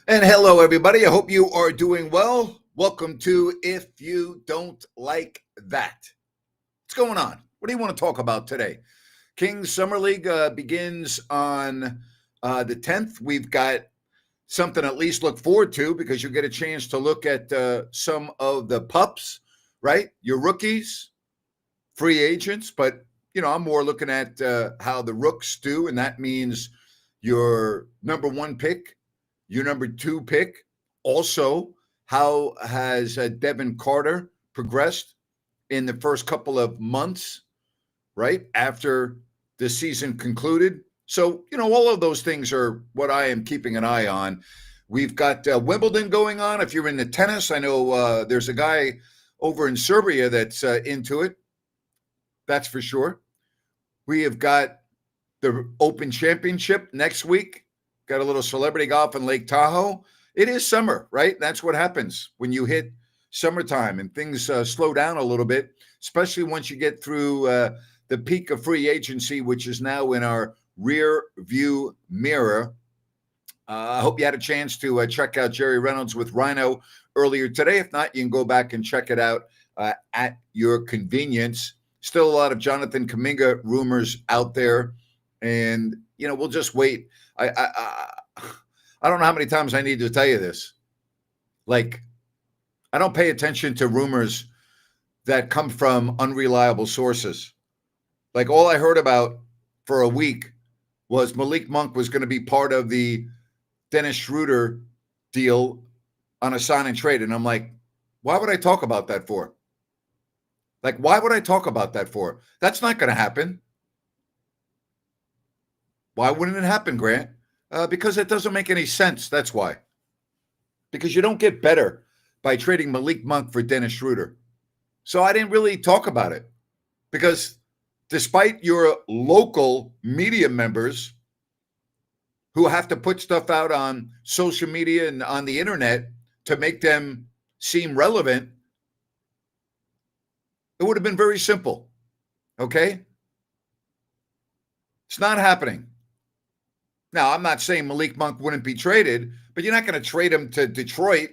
And hello, everybody. I hope you are doing well. Welcome to If You Don't Like That. What's going on? What do you want to talk about today? Kings Summer League begins on the 10th. We've got something at least look forward to because you get a chance to look at some of the pups, right? Your rookies, free agents, but I'm more looking at how the rooks do, and that means your number one pick, your number two pick. Also, how has Devin Carter progressed in the first couple of months, right after the season concluded? So, all of those things are what I am keeping an eye on. We've got Wimbledon going on. If you're into tennis, I know there's a guy over in Serbia that's into it. That's for sure. We have got the Open Championship next week. Got a little celebrity golf in Lake Tahoe. It is summer, right? That's what happens when you hit summertime and things slow down a little bit, especially once you get through the peak of free agency, which is now in our rear view mirror. I hope you had a chance to check out Jerry Reynolds with Rhino earlier today. If not, you can go back and check it out at your convenience. Still a lot of Jonathan Kuminga rumors out there, and we'll just wait. I don't know how many times I need to tell you this. Like, I don't pay attention to rumors that come from unreliable sources. Like, all I heard about for a week was Malik Monk was going to be part of the Dennis Schroeder deal on a sign and trade. And I'm like, why would I talk about that for? Like, why would I talk about that for? That's not going to happen. Why wouldn't it happen, Grant? Because it doesn't make any sense. That's why. Because you don't get better by trading Malik Monk for Dennis Schroeder. So I didn't really talk about it because despite your local media members who have to put stuff out on social media and on the internet to make them seem relevant, it would have been very simple. Okay? It's not happening. Now, I'm not saying Malik Monk wouldn't be traded, but you're not going to trade him to Detroit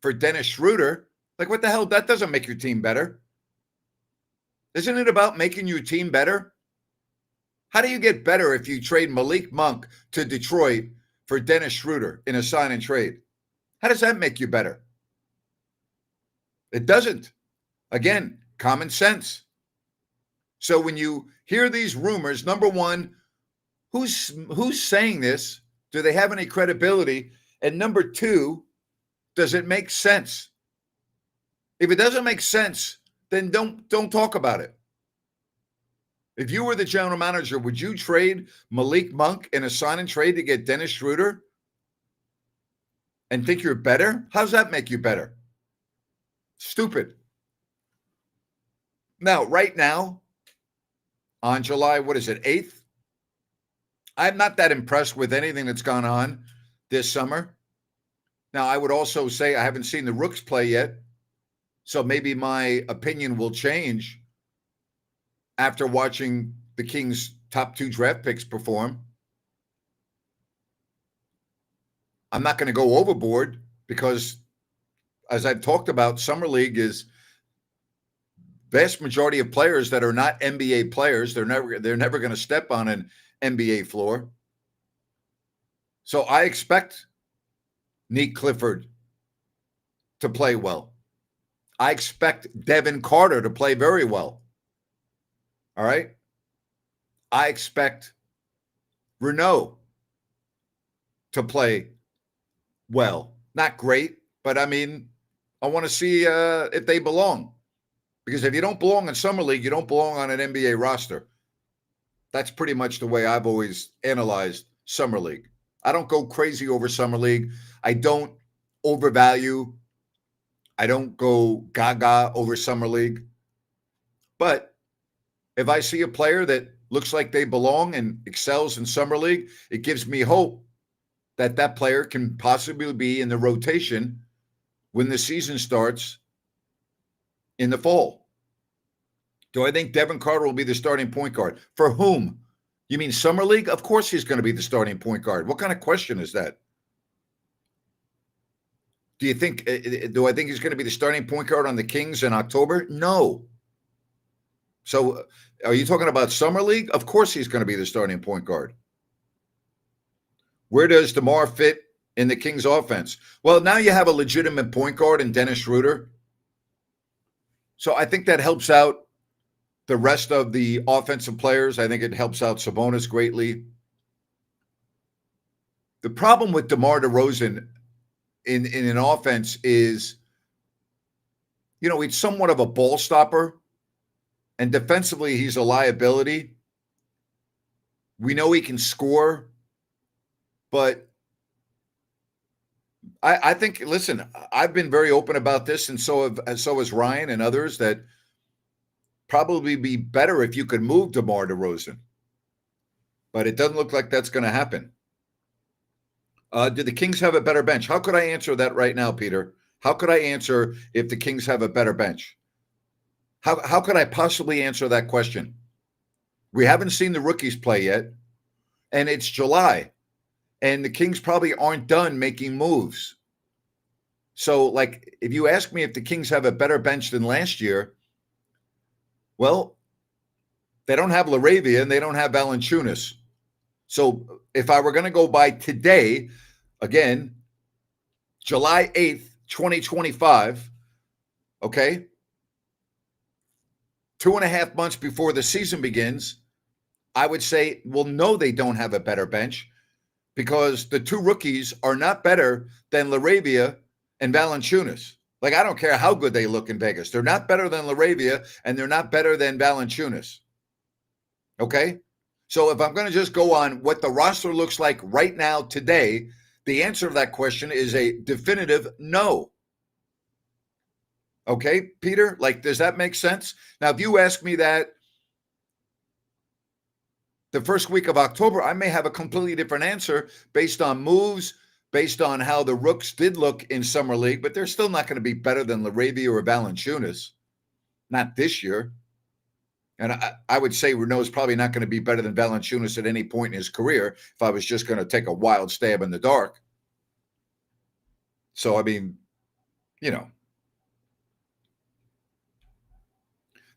for Dennis Schroeder. Like, what the hell? That doesn't make your team better. Isn't it about making your team better? How do you get better if you trade Malik Monk to Detroit for Dennis Schroeder in a sign and trade? How does that make you better? It doesn't. Again, common sense. So when you hear these rumors, number one, who's saying this? Do they have any credibility? And number two, does it make sense? If it doesn't make sense, then don't talk about it. If you were the general manager, would you trade Malik Monk in a sign and trade to get Dennis Schroeder and think you're better? How does that make you better? Stupid. Now, right now, on July, 8th? I'm not that impressed with anything that's gone on this summer. Now, I would also say I haven't seen the Rooks play yet, so maybe my opinion will change after watching the Kings' top two draft picks perform. I'm not going to go overboard because, as I've talked about, Summer League is vast majority of players that are not NBA players. They're never going to step on an NBA floor. So I expect Nick Clifford to play well. I expect Devin Carter to play very well. All right? I expect Renault to play well. Not great, but I want to see if they belong. Because if you don't belong in Summer League, you don't belong on an NBA roster. That's pretty much the way I've always analyzed Summer League. I don't go crazy over Summer League. I don't overvalue. I don't go gaga over Summer League. But if I see a player that looks like they belong and excels in Summer League, it gives me hope that that player can possibly be in the rotation when the season starts in the fall. Do I think Devin Carter will be the starting point guard? For whom? You mean Summer League? Of course he's going to be the starting point guard. What kind of question is that? Do you think? Do I think he's going to be the starting point guard on the Kings in October? No. So, are you talking about summer league? Of course, he's going to be the starting point guard. Where does DeMar fit in the Kings offense? Well, now you have a legitimate point guard in Dennis Schroeder. So I think that helps out the rest of the offensive players. I think it helps out Sabonis greatly. The problem with DeMar DeRozan in an offense is, he's somewhat of a ball stopper, and defensively he's a liability. We know he can score, but I think, listen, I've been very open about this, and so has Ryan and others, that probably be better if you could move DeMar DeRozan. But it doesn't look like that's going to happen. Do the Kings have a better bench? How could I answer that right now, Peter? How could I answer if the Kings have a better bench? How could I possibly answer that question? We haven't seen the rookies play yet, and it's July, and the Kings probably aren't done making moves. So, if you ask me if the Kings have a better bench than last year, well, they don't have LaRavia and they don't have Valanciunas. So if I were going to go by today, again, July 8th, 2025, okay, 2.5 months before the season begins, I would say, well, no, they don't have a better bench, because the two rookies are not better than LaRavia and Valanciunas. I don't care how good they look in Vegas. They're not better than LaRavia, and they're not better than Valanciunas. Okay? So if I'm going to just go on what the roster looks like right now today, the answer to that question is a definitive no. Okay, Peter? Does that make sense? Now, if you ask me that the first week of October, I may have a completely different answer based on moves, based on how the Rooks did look in Summer League, but they're still not going to be better than LaRavia or Valanciunas. Not this year. And I would say Renault's probably not going to be better than Valanciunas at any point in his career if I was just going to take a wild stab in the dark. So, I mean,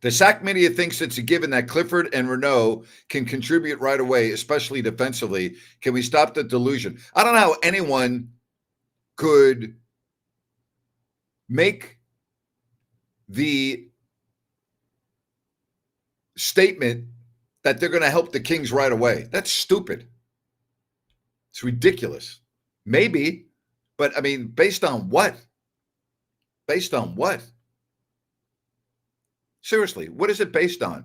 The SAC media thinks it's a given that Clifford and Renault can contribute right away, especially defensively. Can we stop the delusion? I don't know how anyone could make the statement that they're going to help the Kings right away. That's stupid. It's ridiculous. Maybe, but I mean, based on what? Based on what? Seriously, what is it based on?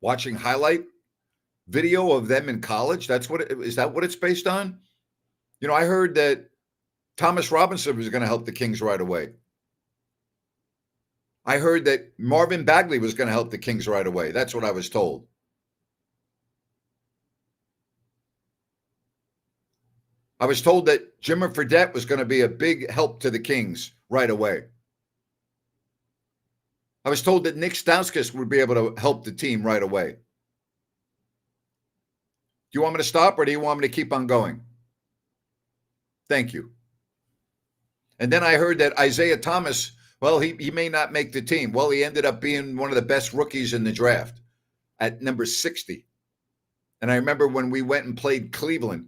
Watching highlight video of them in college? Is that what it's based on? I heard that Thomas Robinson was going to help the Kings right away. I heard that Marvin Bagley was going to help the Kings right away. That's what I was told. I was told that Jimmer Fredette was going to be a big help to the Kings right away. I was told that Nick Stauskas would be able to help the team right away. Do you want me to stop, or do you want me to keep on going? Thank you. And then I heard that Isaiah Thomas, well, he may not make the team. Well, he ended up being one of the best rookies in the draft at number 60. And I remember when we went and played Cleveland,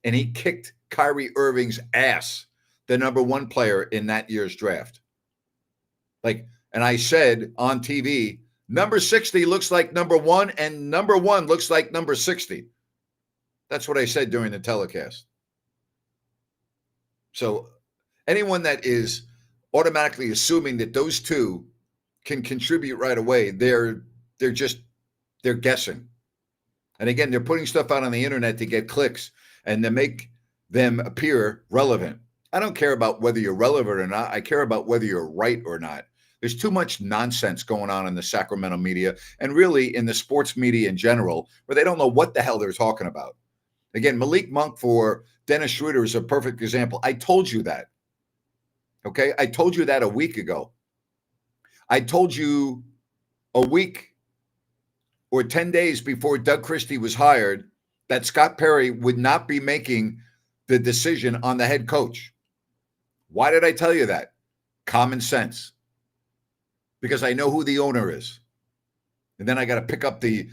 and he kicked Kyrie Irving's ass, the number 1 player in that year's draft. And I said on TV, number 60 looks like number 1, and number 1 looks like number 60. That's what I said during the telecast. So anyone that is automatically assuming that those two can contribute right away, they're guessing. And again, they're putting stuff out on the internet to get clicks and to make them appear relevant. I don't care about whether you're relevant or not. I care about whether you're right or not. There's too much nonsense going on in the Sacramento media and really in the sports media in general, where they don't know what the hell they're talking about. Again, Malik Monk for Dennis Schroeder is a perfect example. I told you that. Okay? I told you that a week ago. I told you a week or 10 days before Doug Christie was hired that Scott Perry would not be making the decision on the head coach. Why did I tell you that? Common sense. Because I know who the owner is. And then I got to pick up the,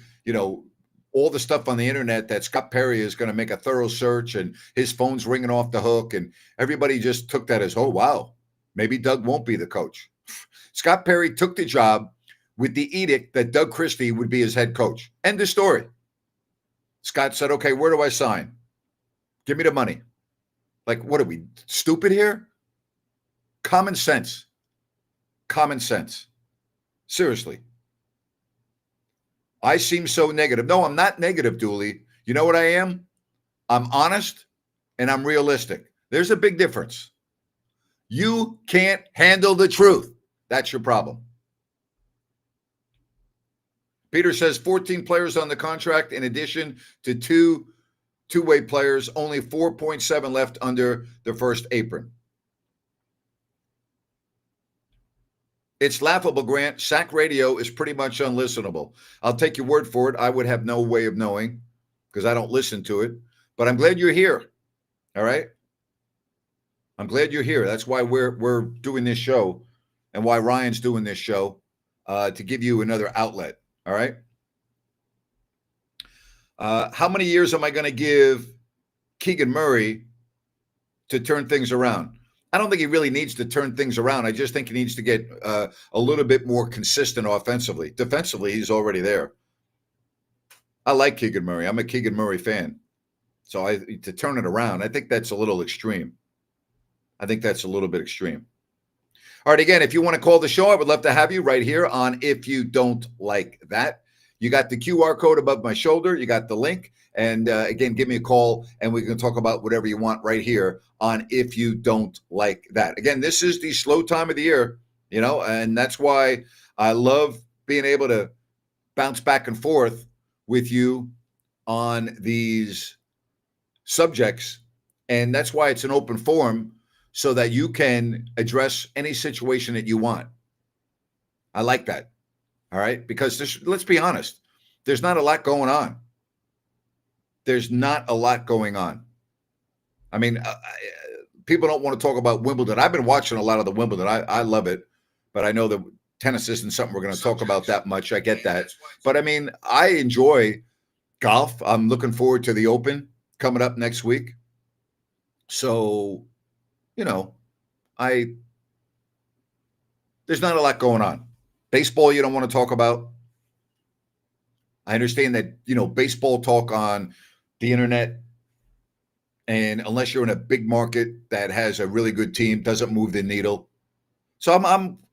all the stuff on the internet that Scott Perry is going to make a thorough search and his phone's ringing off the hook. And everybody just took that as, oh, wow, maybe Doug won't be the coach. Scott Perry took the job with the edict that Doug Christie would be his head coach. End of story. Scott said, okay, where do I sign? Give me the money. Like, what are we, stupid here? Common sense. Common sense. Seriously. I seem so negative. No, I'm not negative, Dooley. You know what I am? I'm honest and I'm realistic. There's a big difference. You can't handle the truth. That's your problem. Peter says 14 players on the contract in addition to two-way players, only 4.7 left under the first apron. It's laughable, Grant. Sack radio is pretty much unlistenable. I'll take your word for it. I would have no way of knowing because I don't listen to it. But I'm glad you're here. All right? I'm glad you're here. That's why we're doing this show and why Ryan's doing this show, to give you another outlet. All right? How many years am I going to give Keegan Murray to turn things around? I don't think he really needs to turn things around. I just think he needs to get a little bit more consistent offensively. Defensively, he's already there. I like Keegan Murray. I'm a Keegan Murray fan. So to turn it around, I think that's a little extreme. I think that's a little bit extreme. All right, again, if you want to call the show, I would love to have you right here on If You Don't Like That. You got the QR code above my shoulder. You got the link. And again, give me a call and we can talk about whatever you want right here on If You Don't Like That. Again, this is the slow time of the year, and that's why I love being able to bounce back and forth with you on these subjects. And that's why it's an open forum so that you can address any situation that you want. I like that. All right. Because let's be honest, there's not a lot going on. There's not a lot going on. I mean, people don't want to talk about Wimbledon. I've been watching a lot of the Wimbledon. I love it. But I know that tennis isn't something we're going to talk about that much. I get that. But I mean, I enjoy golf. I'm looking forward to the Open coming up next week. So, there's not a lot going on. Baseball, you don't want to talk about. I understand that, baseball talk on the internet, and unless you're in a big market that has a really good team, doesn't move the needle. So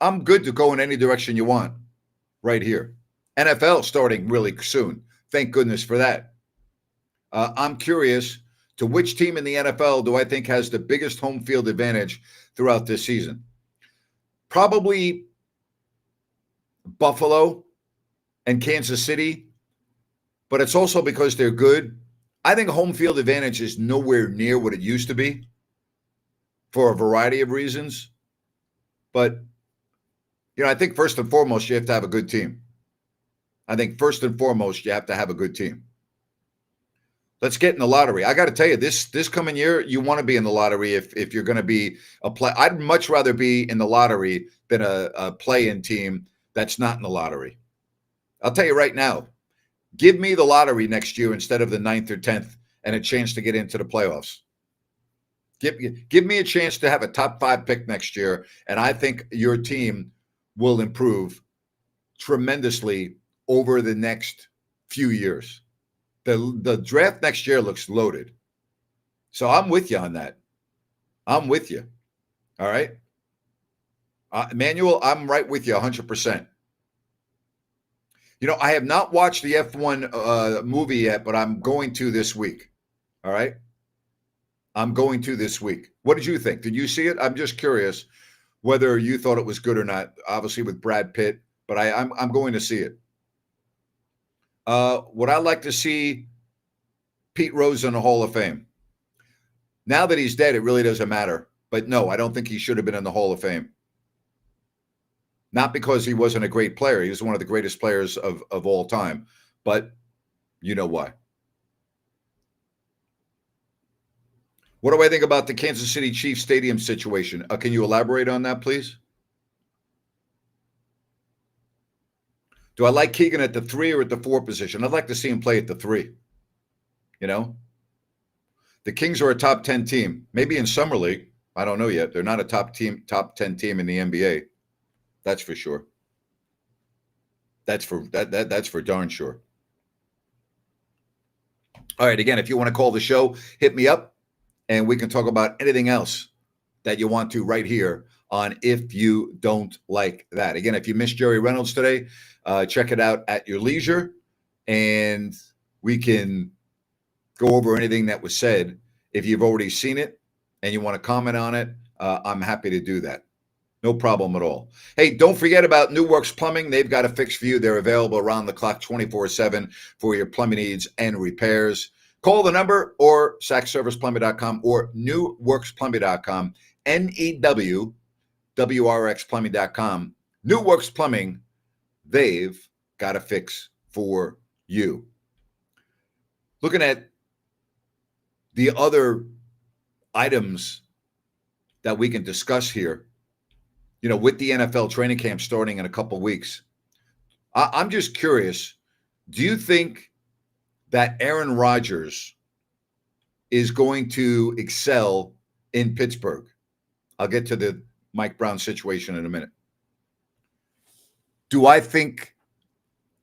I'm good to go in any direction you want right here. NFL starting really soon. Thank goodness for that. I'm curious to which team in the NFL do I think has the biggest home field advantage throughout this season? Probably Buffalo and Kansas City, but it's also because they're good. I think home field advantage is nowhere near what it used to be for a variety of reasons. But, I think first and foremost, you have to have a good team. I think first and foremost, you have to have a good team. Let's get in the lottery. I got to tell you, this coming year, you want to be in the lottery if you're going to be a play. I'd much rather be in the lottery than a play-in team that's not in the lottery. I'll tell you right now, give me the lottery next year instead of the 9th or 10th and a chance to get into the playoffs. Give me a chance to have a top 5 pick next year, and I think your team will improve tremendously over the next few years. The draft next year looks loaded. So I'm with you on that. I'm with you. All right? Emmanuel, I'm right with you 100%. I have not watched the F1 movie yet, but I'm going to this week. All right? I'm going to this week. What did you think? Did you see it? I'm just curious whether you thought it was good or not. Obviously with Brad Pitt, but I'm going to see it. Would I like to see Pete Rose in the Hall of Fame? Now that he's dead, it really doesn't matter. But no, I don't think he should have been in the Hall of Fame. Not because he wasn't a great player. He was one of the greatest players of all time. But you know why. What do I think about the Kansas City Chiefs stadium situation? Can you elaborate on that, please? Do I like Keegan at the 3 or at the 4 position? I'd like to see him play at the 3. You know, the Kings are a top 10 team. Maybe in summer league. I don't know yet. They're not a top 10 team in the NBA. That's for sure. That's for darn sure. All right. Again, if you want to call the show, hit me up and we can talk about anything else that you want to right here on If You Don't Like That. Again, if you missed Jerry Reynolds today, check it out at your leisure and we can go over anything that was said. If you've already seen it and you want to comment on it, I'm happy to do that. No problem at all. Hey, don't forget about New Works Plumbing. They've got a fix for you. They're available around the clock 24/7 for your plumbing needs and repairs. Call the number or sackserviceplumbing.com or newworksplumbing.com, NEWWRXplumbing.com. New Works Plumbing, they've got a fix for you. Looking at the other items that we can discuss here, you know, with the NFL training camp starting in a couple weeks, I'm just curious, do you think that Aaron Rodgers is going to excel in Pittsburgh? I'll get to the Mike Brown situation in a minute. Do I think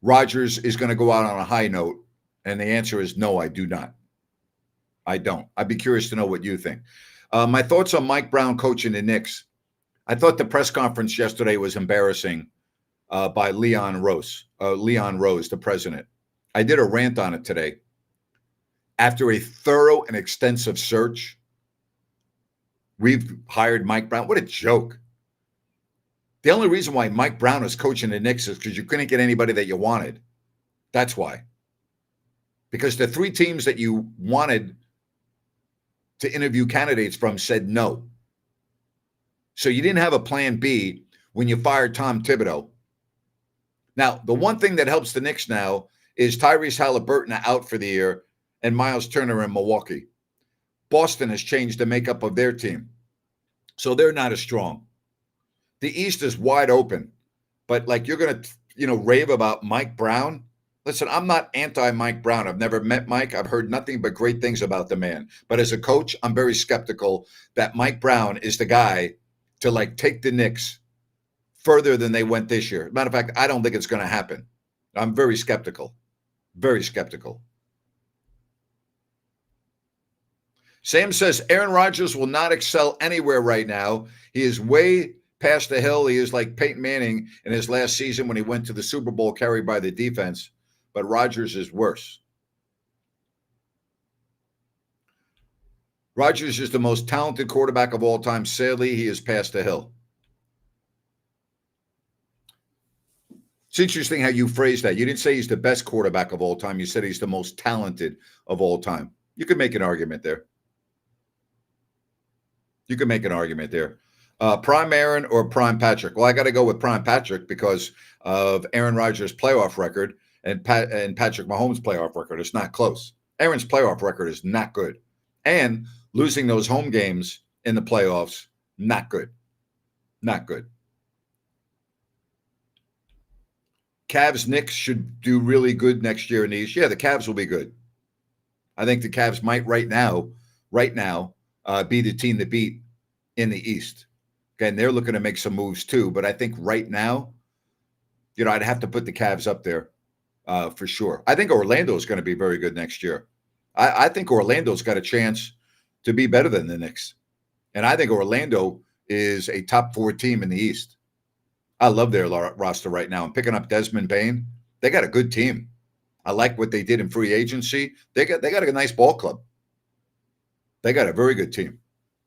Rodgers is going to go out on a high note? And the answer is no, I do not. I don't. I'd be curious to know what you think. My thoughts on Mike Brown coaching the Knicks. I thought the press conference yesterday was embarrassing by Leon Rose, the president. I did a rant on it today. After a thorough and extensive search, we've hired Mike Brown. What a joke. The only reason why Mike Brown is coaching the Knicks is because you couldn't get anybody that you wanted. That's why. Because the 3 teams that you wanted to interview candidates from said no. So you didn't have a plan B when you fired Tom Thibodeau. Now, the one thing that helps the Knicks now is Tyrese Halliburton out for the year and Miles Turner in Milwaukee. Boston has changed the makeup of their team. So they're not as strong. The East is wide open. But like you're going to, rave about Mike Brown. Listen, I'm not anti-Mike Brown. I've never met Mike. I've heard nothing but great things about the man. But as a coach, I'm very skeptical that Mike Brown is the guy to take the Knicks further than they went this year. Matter of fact, I don't think it's going to happen. I'm very skeptical. Very skeptical. Sam says Aaron Rodgers will not excel anywhere right now. He is way past the hill. He is like Peyton Manning in his last season when he went to the Super Bowl carried by the defense. But Rodgers is worse. Rodgers is the most talented quarterback of all time. Sadly, he is past the hill. It's interesting how you phrased that. You didn't say he's the best quarterback of all time. You said he's the most talented of all time. You could make an argument there. Prime Aaron or Prime Patrick? Well, I got to go with Prime Patrick because of Aaron Rodgers' playoff record and Patrick Mahomes' playoff record. It's not close. Aaron's playoff record is not good. And losing those home games in the playoffs, not good. Not good. Cavs, Knicks should do really good next year in the East. Yeah, the Cavs will be good. I think the Cavs might right now, be the team to beat in the East. Again, they're looking to make some moves too, but I think right now, I'd have to put the Cavs up there for sure. I think Orlando is going to be very good next year. I think Orlando's got a chance to be better than the Knicks. And I think Orlando is a top 4 team in the East. I love their roster right now. And picking up Desmond Bane, they got a good team. I like what they did in free agency. They got a nice ball club. They got a very good team.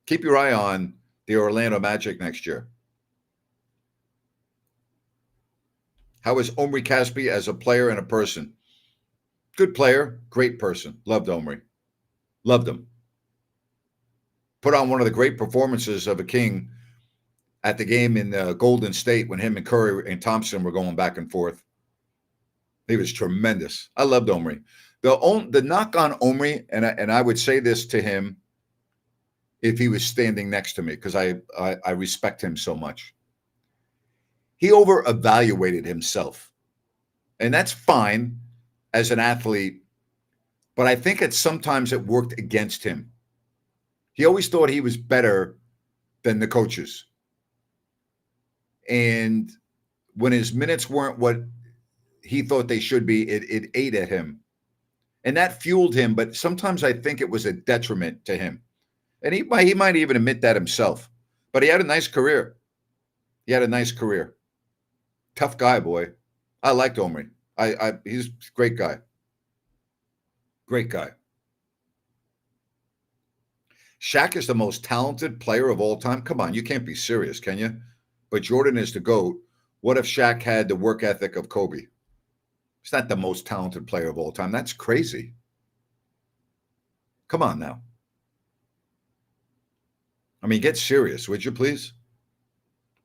Keep your eye on the Orlando Magic next year. How is Omri Caspi as a player and a person? Good player, great person. Loved Omri. Loved him. Put on one of the great performances of a King at the game in Golden State when him and Curry and Thompson were going back and forth. He was tremendous. I loved Omri. The knock on Omri, and I would say this to him, if he was standing next to me because I respect him so much. He over-evaluated himself. And that's fine as an athlete, but I think sometimes it worked against him. He always thought he was better than the coaches. And when his minutes weren't what he thought they should be, it ate at him. And that fueled him, but sometimes I think it was a detriment to him. And he might even admit that himself. But he had a nice career. He had a nice career. Tough guy, boy. I liked Omri. He's a great guy. Great guy. Shaq is the most talented player of all time. Come on, you can't be serious, can you? But Jordan is the GOAT. What if Shaq had the work ethic of Kobe? He's not the most talented player of all time. That's crazy. Come on now. I mean, get serious, would you please?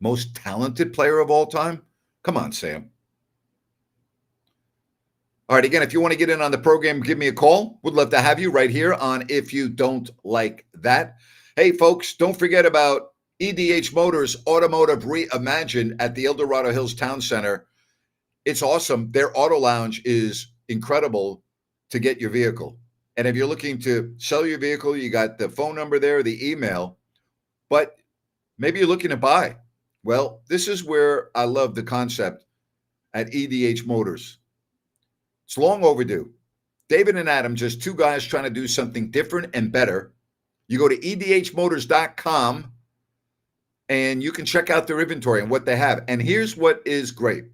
Most talented player of all time? Come on, Sam. All right, again, if you want to get in on the program, give me a call. Would love to have you right here on If You Don't Like That. Hey, folks, don't forget about EDH Motors Automotive Reimagined at the El Dorado Hills Town Center. It's awesome. Their auto lounge is incredible to get your vehicle. And if you're looking to sell your vehicle, you got the phone number there, the email, but maybe you're looking to buy. Well, this is where I love the concept at EDH Motors. It's long overdue. David and Adam, just two guys trying to do something different and better. You go to edhmotors.com and you can check out their inventory and what they have. And here's what is great.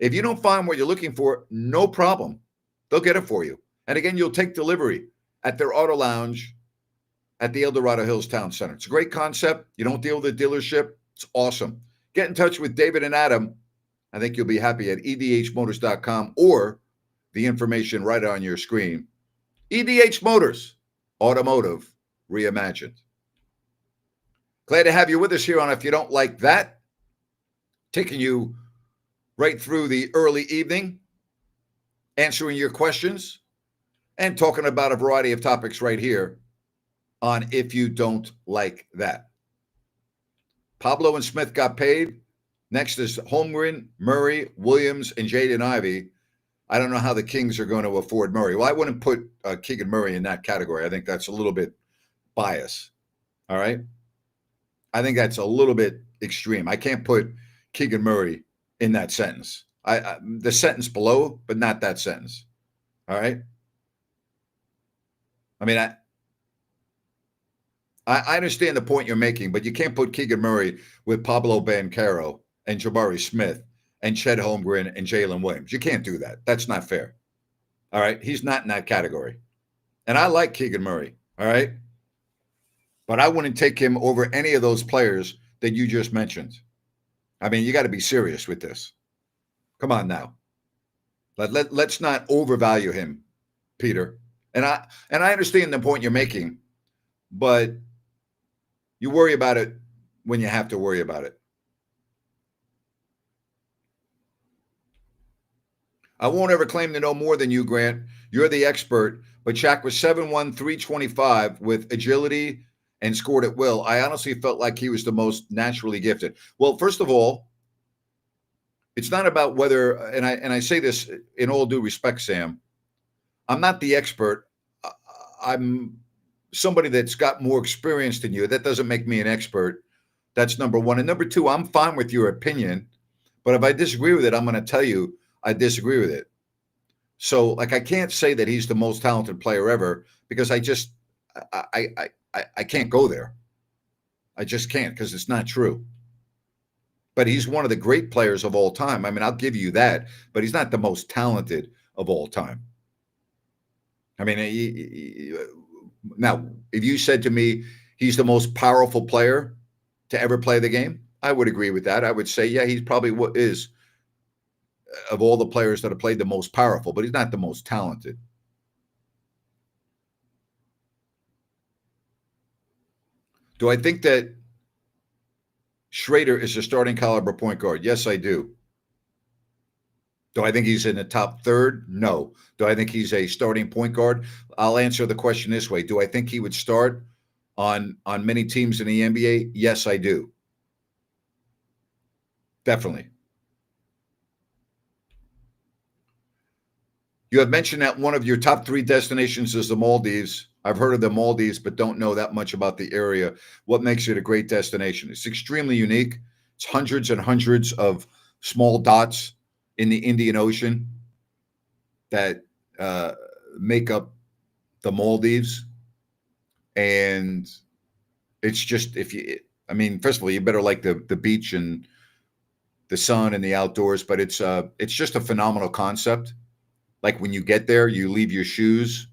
If you don't find what you're looking for, no problem. They'll get it for you. And again, you'll take delivery at their auto lounge at the El Dorado Hills Town Center. It's a great concept. You don't deal with a dealership. It's awesome. Get in touch with David and Adam. I think you'll be happy at edhmotors.com or the information right on your screen. EDH Motors, Automotive Reimagined. Glad to have you with us here on If You Don't Like That. Taking you right through the early evening, answering your questions, and talking about a variety of topics right here on If You Don't Like That. Pablo and Smith got paid. Next is Holmgren, Murray, Williams, and Jaden Ivey. I don't know how the Kings are going to afford Murray. Well, I wouldn't put Keegan Murray in that category. I think that's a little bit biased. All right? I think that's a little bit extreme. I can't put Keegan Murray in that sentence. The sentence below, but not that sentence. All right? I mean, I understand the point you're making, but you can't put Keegan Murray with Pablo Banchero and Jabari Smith and Chet Holmgren and Jalen Williams. You can't do that. That's not fair. All right? He's not in that category. And I like Keegan Murray. All right? But I wouldn't take him over any of those players that you just mentioned. I mean, you got to be serious with this. Come on now. Let's not overvalue him, Peter. And I understand the point you're making, but you worry about it when you have to worry about it. I won't ever claim to know more than you, Grant. You're the expert. But Shaq was 7'1", 325 with agility and scored at will. I honestly felt like he was the most naturally gifted. Well, first of all, it's not about whether, and I say this in all due respect, Sam, I'm not the expert. I'm somebody that's got more experience than you. That doesn't make me an expert. That's number one. And number two, I'm fine with your opinion. But if I disagree with it, I'm going to tell you I disagree with it. So, like, I can't say that he's the most talented player ever because I can't go there. I just can't because it's not true. But he's one of the great players of all time. I mean, I'll give you that. But he's not the most talented of all time. I mean, now, if you said to me he's the most powerful player to ever play the game, I would agree with that. I would say, yeah, he's probably what is of all the players that have played the most powerful, but he's not the most talented. Do I think that Schrader is a starting caliber point guard? Yes, I do. Do I think he's in the top third? No. Do I think he's a starting point guard? I'll answer the question this way. Do I think he would start on many teams in the NBA? Yes, I do. Definitely. You have mentioned that one of your top 3 destinations is the Maldives. I've heard of the Maldives, but don't know that much about the area. What makes it a great destination? It's extremely unique. It's hundreds and hundreds of small dots in the Indian Ocean that uh, make up the Maldives. And it's just, if you, I mean, first of all, you better like the beach and the sun and the outdoors, but it's just a phenomenal concept. Like when you get there, you leave your shoes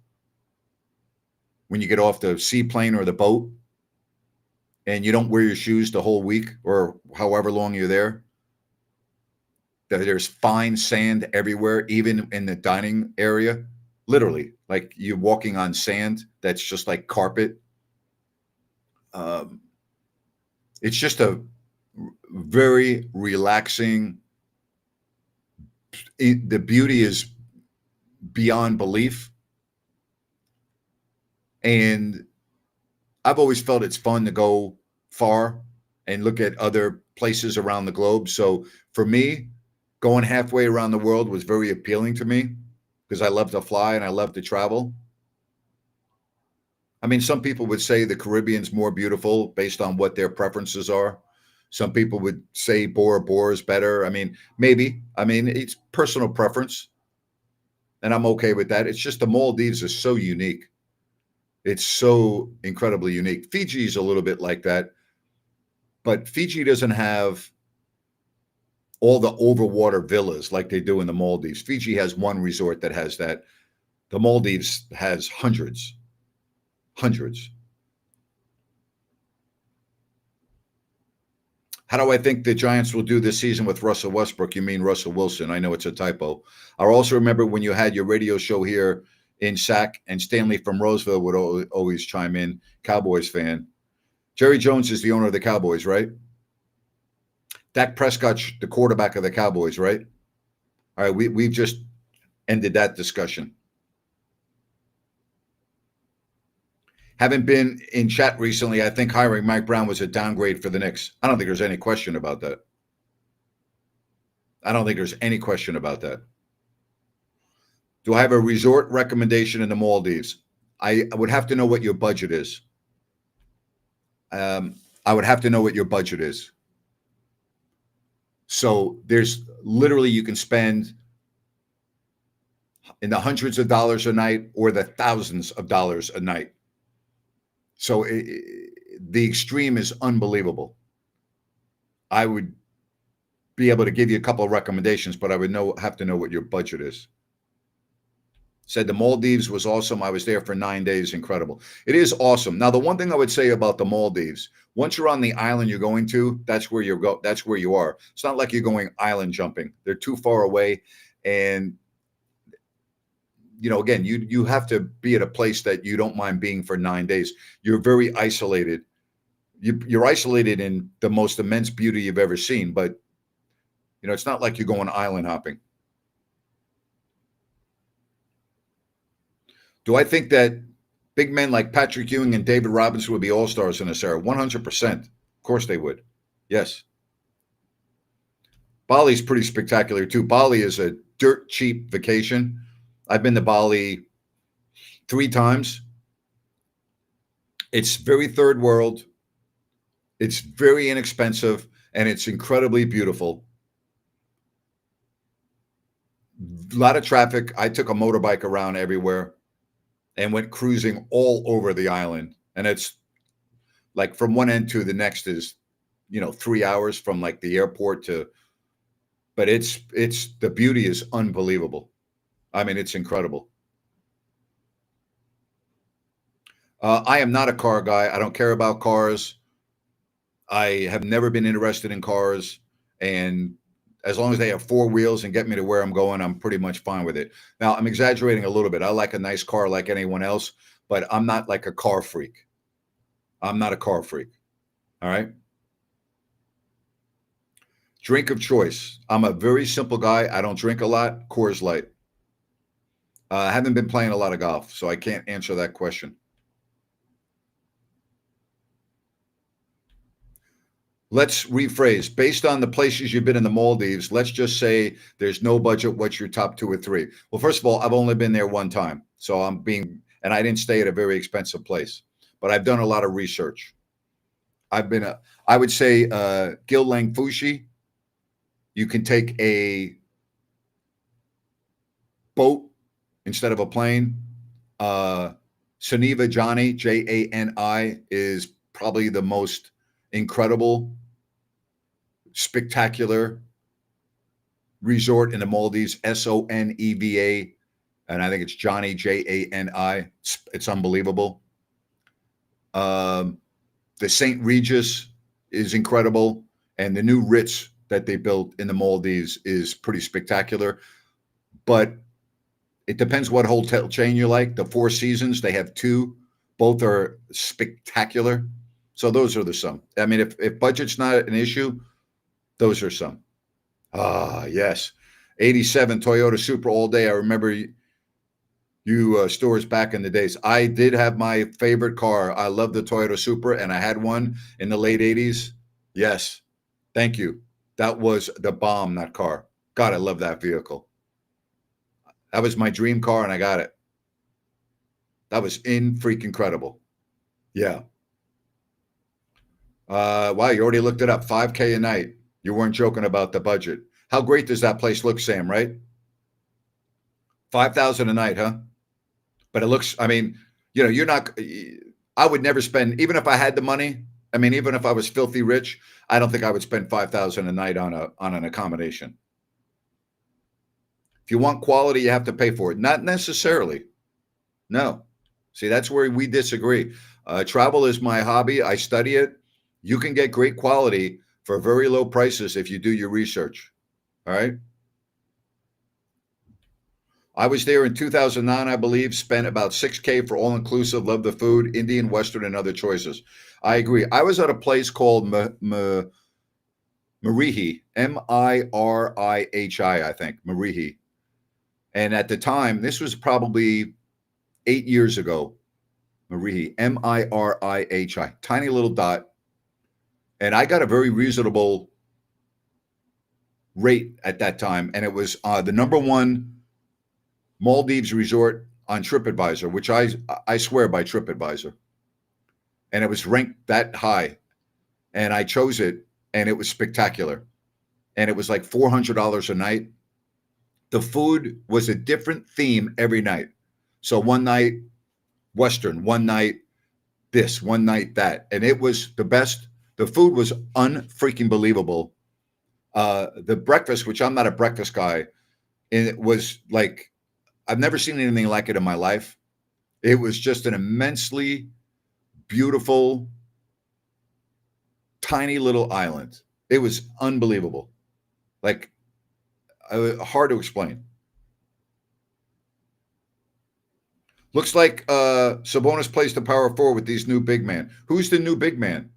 when you get off the seaplane or the boat, and you don't wear your shoes the whole week or however long you're there. There's fine sand everywhere, even in the dining area. Literally, like you're walking on sand that's just like carpet. Um, it's just a very relaxing. The beauty is beyond belief. And I've always felt it's fun to go far and look at other places around the globe. So for me, going halfway around the world was very appealing to me because I love to fly and I love to travel. I mean, some people would say the Caribbean's more beautiful based on what their preferences are. Some people would say Bora Bora is better. I mean, maybe. I mean, it's personal preference, and I'm okay with that. It's just the Maldives is so unique. It's so incredibly unique. Fiji is a little bit like that, but Fiji doesn't have all the overwater villas like they do in the Maldives. Fiji has one resort that has that. The Maldives has hundreds, hundreds. How do I think the Giants will do this season with Russell Westbrook? You mean Russell Wilson? I know it's a typo. I also remember when you had your radio show here in SAC, and Stanley from Roseville would always chime in, Cowboys fan. Jerry Jones is the owner of the Cowboys, right? Dak Prescott's the quarterback of the Cowboys, right? All right, we've just ended that discussion. Haven't been in chat recently. I think hiring Mike Brown was a downgrade for the Knicks. I don't think there's any question about that. I don't think there's any question about that. Do I have a resort recommendation in the Maldives? I would have to know what your budget is. I would have to know what your budget is. So there's literally, you can spend in the hundreds of dollars a night or the thousands of dollars a night. So the extreme is unbelievable. I would be able to give you a couple of recommendations, but I would have to know what your budget is. Said the Maldives was awesome. I was there for 9 days. Incredible. It is awesome. Now, the one thing I would say about the Maldives, once you're on the island you're going to, that's where that's where you are. It's not like you're going island jumping. They're too far away. And, you know, again, you have to be at a place that you don't mind being for 9 days. You're very isolated. You're isolated in the most immense beauty you've ever seen, but, you know, it's not like you're going island hopping. Do I think that big men like Patrick Ewing and David Robinson would be all-stars in this era? 100%. Of course they would. Yes. Bali's pretty spectacular too. Bali is a dirt cheap vacation. I've been to Bali 3 times. It's very third world. It's very inexpensive, and it's incredibly beautiful. A lot of traffic. I took a motorbike around everywhere and went cruising all over the island. And it's like from one end to the next is, you know, 3 hours from like the airport to, but it's the beauty is unbelievable. I mean, it's incredible. I am not a car guy. I don't care about cars. I have never been interested in cars. And as long as they have 4 wheels and get me to where I'm going, I'm pretty much fine with it. Now, I'm exaggerating a little bit. I like a nice car like anyone else, but I'm not like a car freak. I'm not a car freak. All right. Drink of choice. I'm a very simple guy. I don't drink a lot. Coors Light. I haven't been playing a lot of golf, so I can't answer that question. Let's rephrase. Based on the places you've been in the Maldives, let's just say there's no budget. What's your top 2 or 3? Well, first of all, I've only been there one time. So and I didn't stay at a very expensive place, but I've done a lot of research. I would say Gil Fushi. You can take a boat instead of a plane. Suniva Jani, Jani, is probably the most incredible, spectacular resort in the Maldives, Soneva, and I think it's Johnny, Jani. It's unbelievable. The St. Regis is incredible, and the new Ritz that they built in the Maldives is pretty spectacular. But it depends what hotel chain you like. The Four Seasons, they have 2. Both are spectacular. So those are some. I mean, if budget's not an issue, those are some. Ah, yes. 87 Toyota Supra all day. I remember you stores back in the days. I did have my favorite car. I love the Toyota Supra, and I had one in the late 80s. Yes. Thank you. That was the bomb, that car. God, I love that vehicle. That was my dream car, and I got it. That was freaking incredible. Yeah. Wow, you already looked it up. $5K a night. You weren't joking about the budget. How great does that place look, Sam, right? $5,000 a night, huh? But it looks, I mean, you're not, I would never spend, even if I had the money, I mean, even if I was filthy rich, I don't think I would spend $5,000 a night on an accommodation. If you want quality, you have to pay for it. Not necessarily. No. See, that's where we disagree. Travel is my hobby. I study it. You can get great quality for very low prices if you do your research. All right. I was there in 2009, I believe, spent about $6K for all inclusive, love the food, Indian, Western, and other choices. I agree. I was at a place called Marihi, Mirihi, I think, Marihi. And at the time, this was probably 8 years ago, Marihi, Mirihi, tiny little dot. And I got a very reasonable rate at that time. And it was the number one Maldives resort on TripAdvisor, which I swear by TripAdvisor. And it was ranked that high. And I chose it, and it was spectacular. And it was like $400 a night. The food was a different theme every night. So one night, Western, one night, this, one night, that. And it was the best. The food was unfreaking believable. The breakfast, which I'm not a breakfast guy, and it was like, I've never seen anything like it in my life. It was just an immensely beautiful, tiny little island. It was unbelievable. Like, hard to explain. Looks like Sabonis plays the power forward with these new big man. Who's the new big man?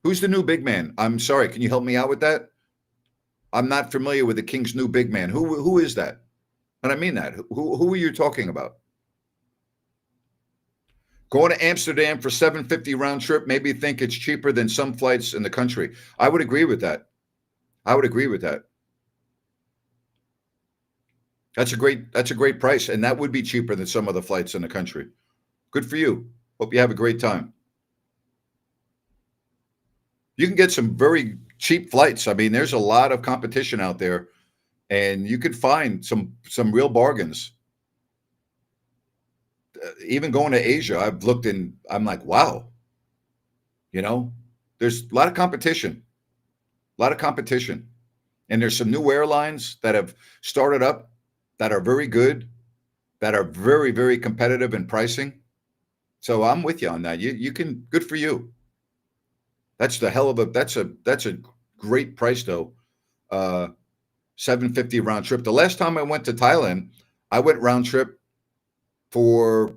Who's the new big man? I'm sorry. Can you help me out with that? I'm not familiar with the Kings' new big man. Who is that? And I mean that. Who are you talking about? Going to Amsterdam for $750 round trip, maybe think it's cheaper than some flights in the country. I would agree with that. I would agree with that. That's a great price, and that would be cheaper than some of the flights in the country. Good for you. Hope you have a great time. You can get some very cheap flights. I mean, there's a lot of competition out there, and you could find some real bargains. Even going to Asia, I've looked in, I'm like, wow. There's a lot of competition. And there's some new airlines that have started up that are very good, that are very, very competitive in pricing. So I'm with you on that. You can, good for you. That's a great price though. $750 round trip. The last time I went to Thailand, I went round trip for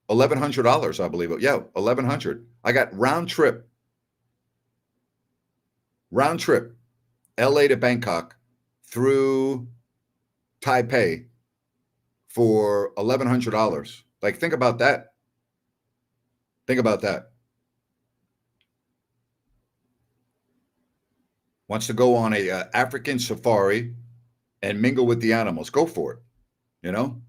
$1,100, I believe. Yeah, $1,100. I got round trip, LA to Bangkok through Taipei for $1,100. Like, think about that. wants to go on a African safari and mingle with the animals, go for it. You know,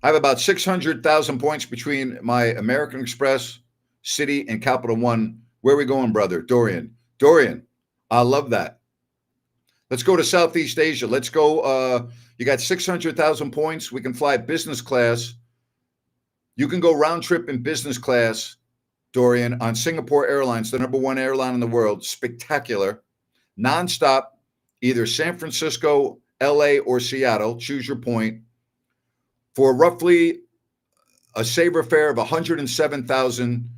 I have about 600,000 points between my American Express, City, and Capital One. Where are we going, brother? Dorian. Dorian, I love that. Let's go to Southeast Asia. Let's go. You got 600,000 points. We can fly business class. You can go round trip in business class, Dorian, on Singapore Airlines, the #1 airline in the world. Spectacular. Nonstop, either San Francisco, LA, or Seattle. Choose your point. For roughly a saver fare of 107,000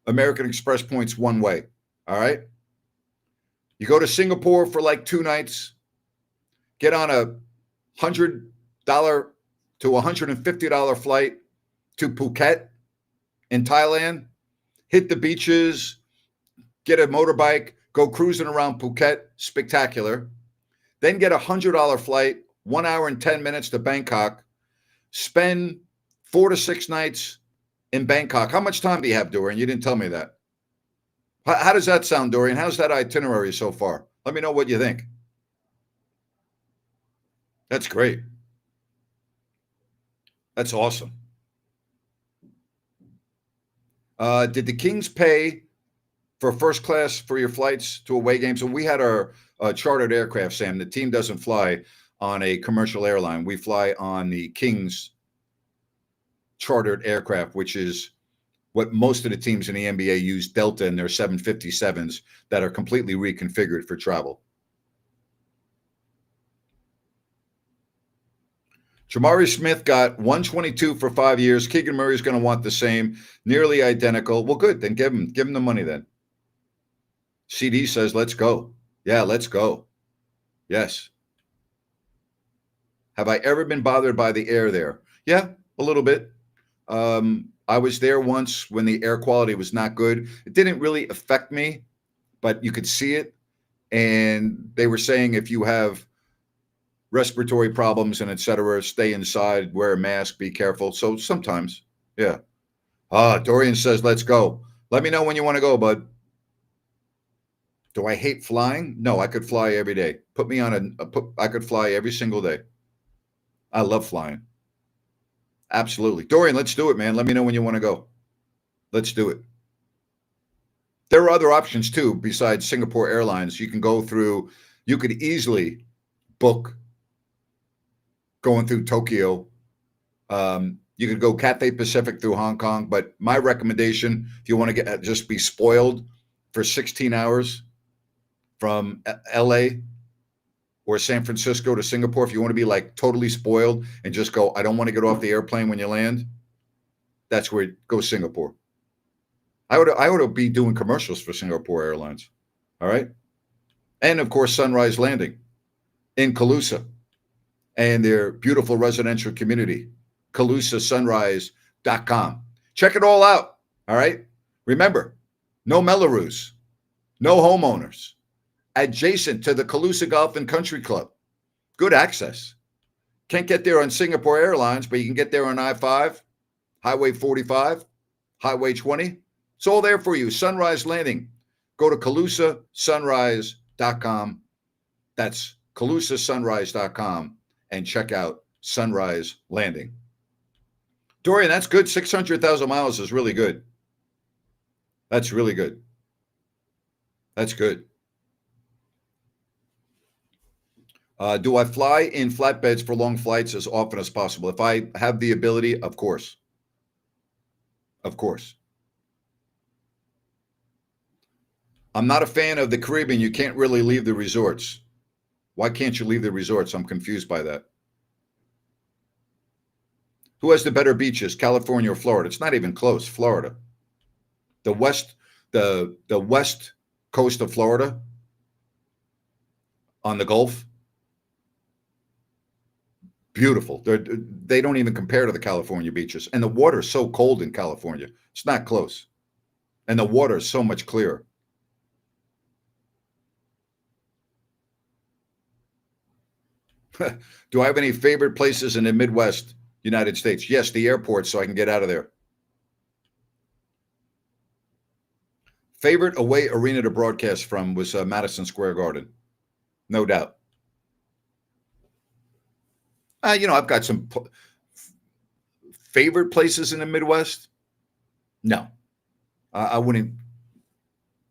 American Express points one way. All right. You go to Singapore for like 2 nights, get on a $100 to $150 flight to Phuket in Thailand, hit the beaches, get a motorbike, go cruising around Phuket, spectacular. Then get a $100 flight, 1 hour and 10 minutes to Bangkok, spend 4 to 6 nights in Bangkok. How much time do you have, Dorian? You didn't tell me that. How does that sound, Dorian? How's that itinerary so far? Let me know what you think. That's great. That's awesome. Did the Kings pay for first class for your flights to away games? And we had our chartered aircraft, Sam. The team doesn't fly on a commercial airline. We fly on the Kings chartered aircraft, which is what most of the teams in the NBA use, Delta and their 757s that are completely reconfigured for travel. Jamari Smith got 122 for 5 years. Keegan Murray is going to want the same, nearly identical. Well, good. Then give him the money then. CD says, let's go. Yeah, let's go. Yes. Have I ever been bothered by the air there? Yeah, a little bit. I was there once when the air quality was not good. It didn't really affect me, but you could see it. And they were saying if you have respiratory problems and et cetera, stay inside, wear a mask, be careful. So sometimes, yeah. Dorian says, let's go. Let me know when you want to go, bud. Do I hate flying? No, I could fly every day. Put me on I could fly every single day. I love flying. Absolutely. Dorian, let's do it, man. Let me know when you want to go. Let's do it. There are other options too, besides Singapore Airlines. You could easily book going through Tokyo. You could go Cathay Pacific through Hong Kong. But my recommendation, if you want to just be spoiled for 16 hours from LA or San Francisco to Singapore, if you want to be like totally spoiled and just go, I don't want to get off the airplane when you land, that's where go Singapore. I ought to be doing commercials for Singapore Airlines. All right. And of course, Sunrise Landing in Calusa and their beautiful residential community, CalusaSunrise.com. Check it all out. All right. Remember, no Mellorews, no homeowners, adjacent to the Calusa Golf and Country Club. Good access. Can't get there on Singapore Airlines, but you can get there on I-5, Highway 45, Highway 20. It's all there for you. Sunrise Landing. Go to CalusaSunrise.com. That's CalusaSunrise.com and check out Sunrise Landing. Dorian, that's good. 600,000 miles is really good. That's really good. That's good. Do I fly in flatbeds for long flights as often as possible? If I have the ability, of course. Of course. I'm not a fan of the Caribbean. You can't really leave the resorts. Why can't you leave the resorts? I'm confused by that. Who has the better beaches, California or Florida? It's not even close. Florida. The west coast of Florida on the Gulf. Beautiful. They don't even compare to the California beaches. And the water is so cold in California. It's not close. And the water is so much clearer. Do I have any favorite places in the Midwest United States? Yes, the airport, so I can get out of there. Favorite away arena to broadcast from was Madison Square Garden, no doubt. I've got some favorite places in the Midwest. No, I wouldn't.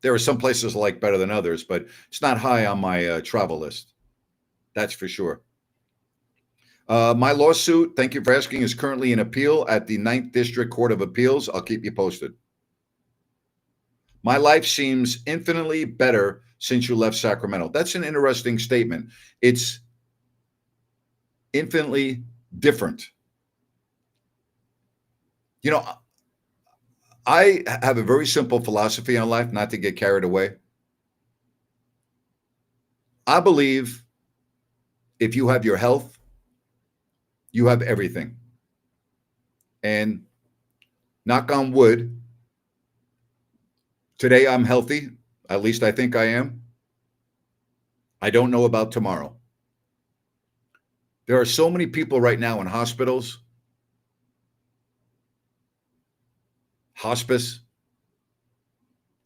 There are some places I like better than others, but it's not high on my travel list. That's for sure. My lawsuit, thank you for asking, is currently in appeal at the Ninth District Court of Appeals. I'll keep you posted. My life seems infinitely better since you left Sacramento. That's an interesting statement. It's infinitely different. You know, I have a very simple philosophy on life, not to get carried away. I believe if you have your health, you have everything. And knock on wood, today I'm healthy. At least I think I am. I don't know about tomorrow. There are so many people right now in hospitals, hospice,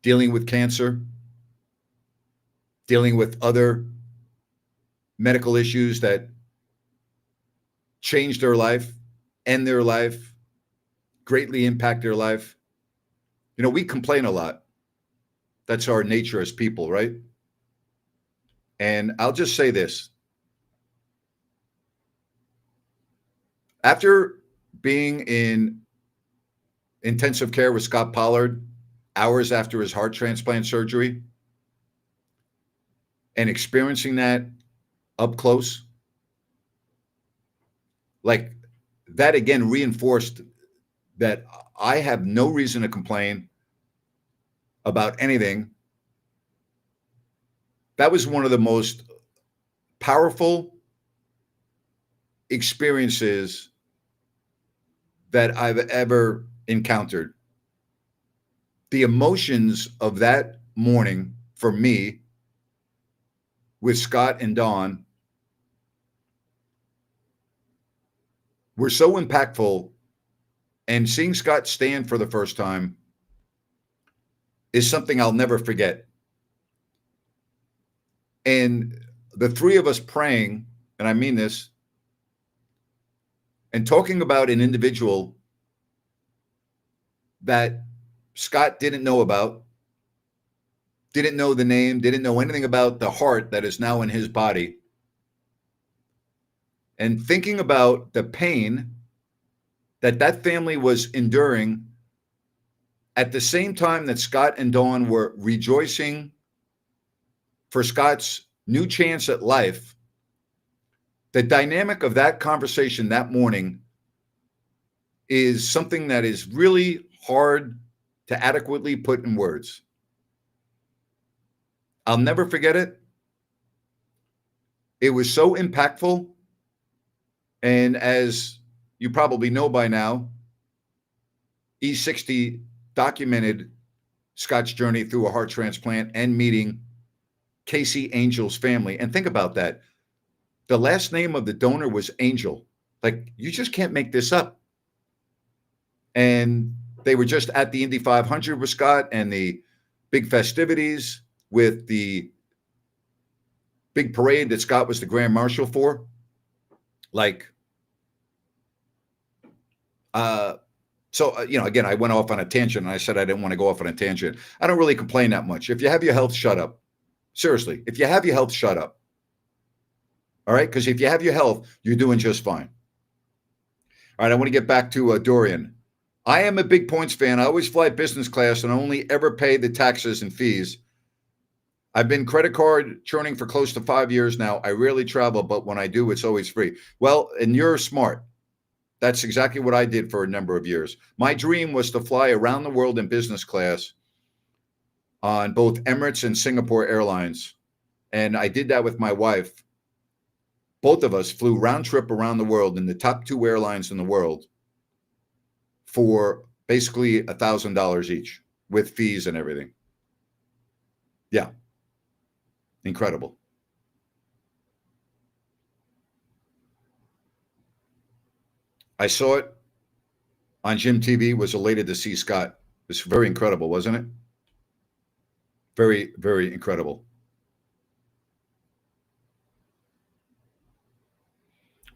dealing with cancer, dealing with other medical issues that change their life, end their life, greatly impact their life. We complain a lot. That's our nature as people, right? And I'll just say this. After being in intensive care with Scott Pollard hours after his heart transplant surgery and experiencing that up close, like that again reinforced that I have no reason to complain about anything. That was one of the most powerful experiences that I've ever encountered. The emotions of that morning for me with Scott and Dawn were so impactful, and seeing Scott stand for the first time is something I'll never forget. And the three of us praying, and I mean this, and talking about an individual that Scott didn't know about, didn't know the name, didn't know anything about the heart that is now in his body, and thinking about the pain that family was enduring at the same time that Scott and Dawn were rejoicing for Scott's new chance at life. The dynamic of that conversation that morning is something that is really hard to adequately put in words. I'll never forget it. It was so impactful. And as you probably know by now, E60 documented Scott's journey through a heart transplant and meeting Casey Angel's family. And think about that. The last name of the donor was Angel. Like, you just can't make this up. And they were just at the Indy 500 with Scott and the big festivities with the big parade that Scott was the grand marshal for. Again, I went off on a tangent, and I said I didn't want to go off on a tangent. I don't really complain that much. If you have your health, shut up. Seriously, if you have your health, shut up. All right? Because if you have your health, you're doing just fine. All right, I want to get back to Dorian. I am a big points fan. I always fly business class and only ever pay the taxes and fees. I've been credit card churning for close to 5 years now. I rarely travel, but when I do, it's always free. Well, and you're smart. That's exactly what I did for a number of years. My dream was to fly around the world in business class on both Emirates and Singapore Airlines. And I did that with my wife. Both of us flew round trip around the world in the top 2 airlines in the world for basically $1,000 each with fees and everything. Yeah. Incredible. I saw it on Jim TV, was elated to see Scott. It was very incredible, wasn't it? Very, very incredible.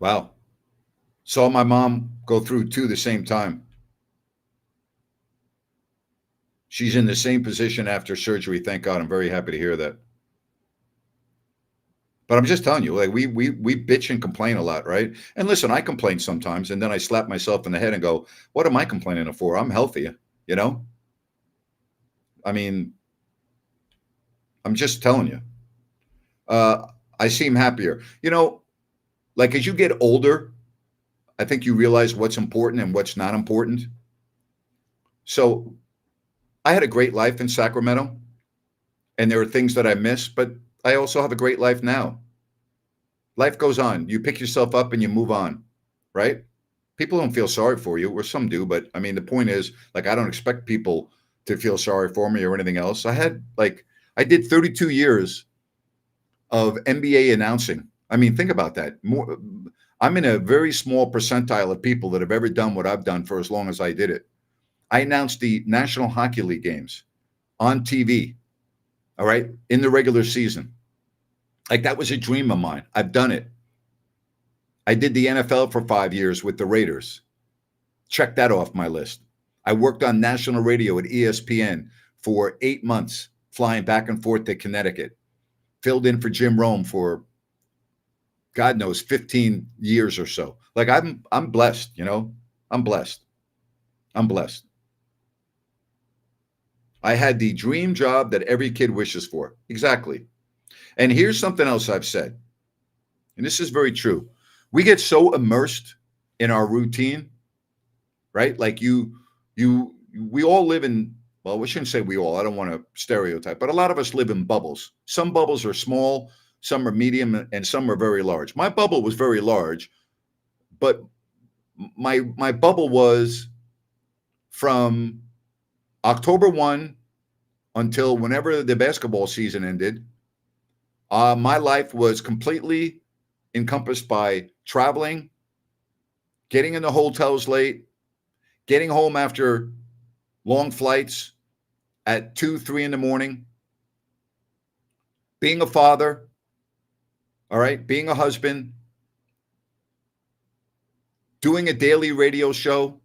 Wow. Saw my mom go through two the same time. She's in the same position after surgery. Thank God. I'm very happy to hear that. But I'm just telling you, like we bitch and complain a lot, right? And listen, I complain sometimes, and then I slap myself in the head and go, "What am I complaining for? I'm healthy." You know, I mean, I'm just telling you. I seem happier. Like as you get older, I think you realize what's important and what's not important. So I had a great life in Sacramento, and there are things that I miss, but I also have a great life now. Life goes on. You pick yourself up and you move on, right? People don't feel sorry for you, or some do, but I mean, the point is, like, I don't expect people to feel sorry for me or anything else. I did 32 years of NBA announcing. I mean, think about that. I'm in a very small percentile of people that have ever done what I've done for as long as I did it. I announced the National Hockey League games on TV, all right, in the regular season. Like that was a dream of mine. I've done it. I did the NFL for 5 years with the Raiders. Check that off my list. I worked on national radio at ESPN for 8 months, flying back and forth to Connecticut. Filled in for Jim Rome for God knows 15 years or so. Like I'm blessed, I'm blessed. I'm blessed. I had the dream job that every kid wishes for. Exactly. And here's something else I've said. And this is very true. We get so immersed in our routine, right? Like we all live in, well, we shouldn't say we all, I don't want to stereotype, but a lot of us live in bubbles. Some bubbles are small, some are medium, and some are very large. My bubble was very large, but my bubble was from October 1 until whenever the basketball season ended. My life was completely encompassed by traveling, getting in the hotels late, getting home after long flights at 2, 3 in the morning, being a father, all right, being a husband, doing a daily radio show,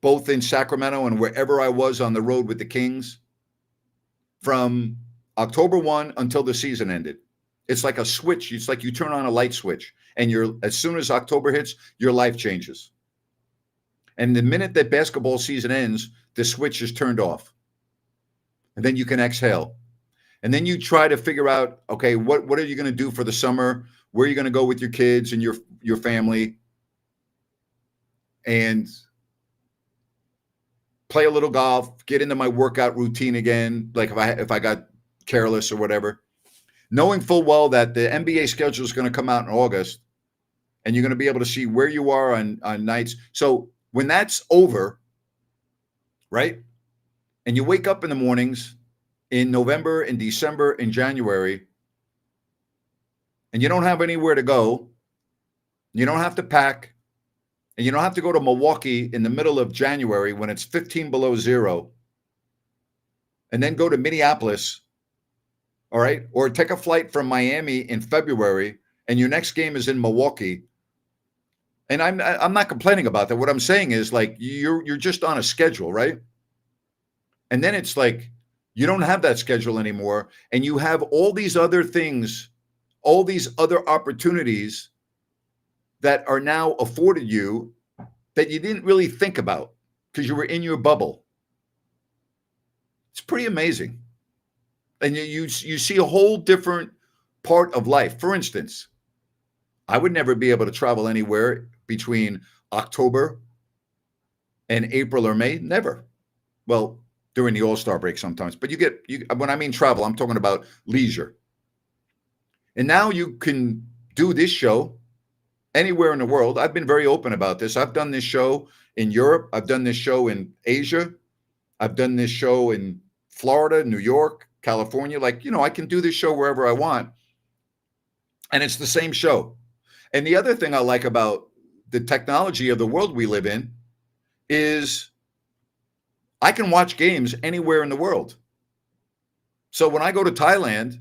both in Sacramento and wherever I was on the road with the Kings, from October 1 until the season ended. It's like a switch. It's like you turn on a light switch, and as soon as October hits, your life changes. And the minute that basketball season ends, the switch is turned off. And then you can exhale. And then you try to figure out, okay, what are you going to do for the summer? Where are you going to go with your kids and your family? And play a little golf, get into my workout routine again, like if I got careless or whatever. Knowing full well that the NBA schedule is going to come out in August, and you're going to be able to see where you are on nights. So when that's over, right, and you wake up in the mornings in November, in December, in January, and you don't have anywhere to go, you don't have to pack, and you don't have to go to Milwaukee in the middle of January when it's 15 below zero, and then go to Minneapolis, all right, or take a flight from Miami in February, and your next game is in Milwaukee. And I'm not complaining about that. What I'm saying is, like, you're just on a schedule, right? And then it's like you don't have that schedule anymore, and you have all these other things, all these other opportunities that are now afforded you that you didn't really think about because you were in your bubble. It's pretty amazing. And you see a whole different part of life. For instance, I would never be able to travel anywhere between October and April or May. Never. Well, during the All-Star break sometimes. But when I mean travel, I'm talking about leisure. And now you can do this show anywhere in the world. I've been very open about this. I've done this show in Europe. I've done this show in Asia. I've done this show in Florida, New York, California. Like, I can do this show wherever I want. And it's the same show. And the other thing I like about the technology of the world we live in is I can watch games anywhere in the world. So when I go to Thailand,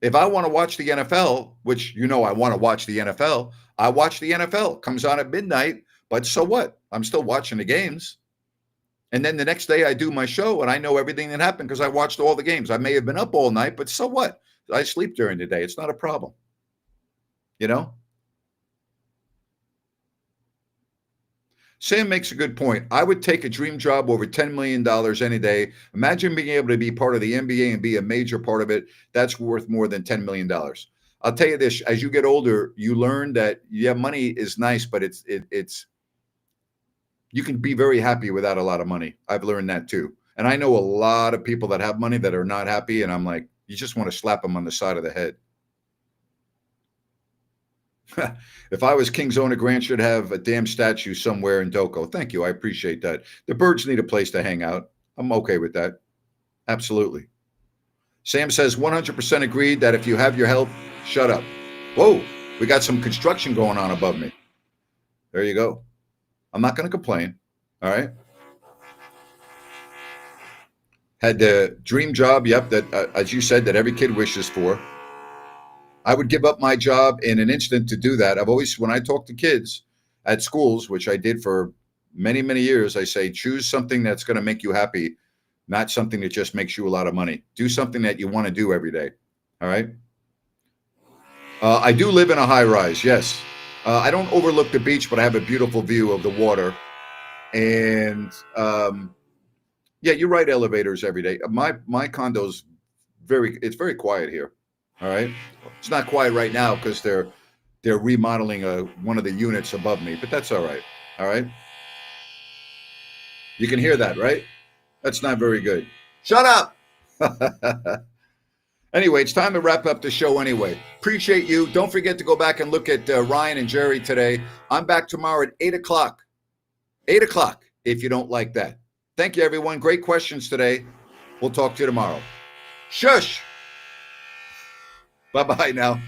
if I want to watch the NFL, which I want to watch the NFL, I watch the NFL. Comes on at midnight, but so what? I'm still watching the games. And then the next day I do my show and I know everything that happened because I watched all the games. I may have been up all night, but so what? I sleep during the day. It's not a problem. Sam makes a good point. I would take a dream job over $10 million any day. Imagine being able to be part of the NBA and be a major part of it. That's worth more than $10 million. I'll tell you this, as you get older, you learn that, money is nice, but it's you can be very happy without a lot of money. I've learned that too. And I know a lot of people that have money that are not happy. And I'm like, you just want to slap them on the side of the head. If I was King's owner, Grant should have a damn statue somewhere in Doko. Thank you. I appreciate that. The birds need a place to hang out. I'm okay with that. Absolutely. Sam says 100% agreed that if you have your health, shut up. Whoa, we got some construction going on above me. There you go. I'm not going to complain. All right. Had the dream job, yep, that, as you said, that every kid wishes for. I would give up my job in an instant to do that. I've always, when I talk to kids at schools, which I did for many, many years, I say, choose something that's going to make you happy, not something that just makes you a lot of money. Do something that you want to do every day. All right. I do live in a high rise. Yes. I don't overlook the beach, but I have a beautiful view of the water. And yeah, you're right. Elevators every day. My condo's it's very quiet here. All right. It's not quiet right now because they're remodeling one of the units above me, but that's all right. All right. You can hear that, right? That's not very good. Shut up. Anyway, it's time to wrap up the show anyway. Appreciate you. Don't forget to go back and look at Ryan and Jerry today. I'm back tomorrow at 8 o'clock. 8 o'clock, if you don't like that. Thank you, everyone. Great questions today. We'll talk to you tomorrow. Shush. Bye-bye now.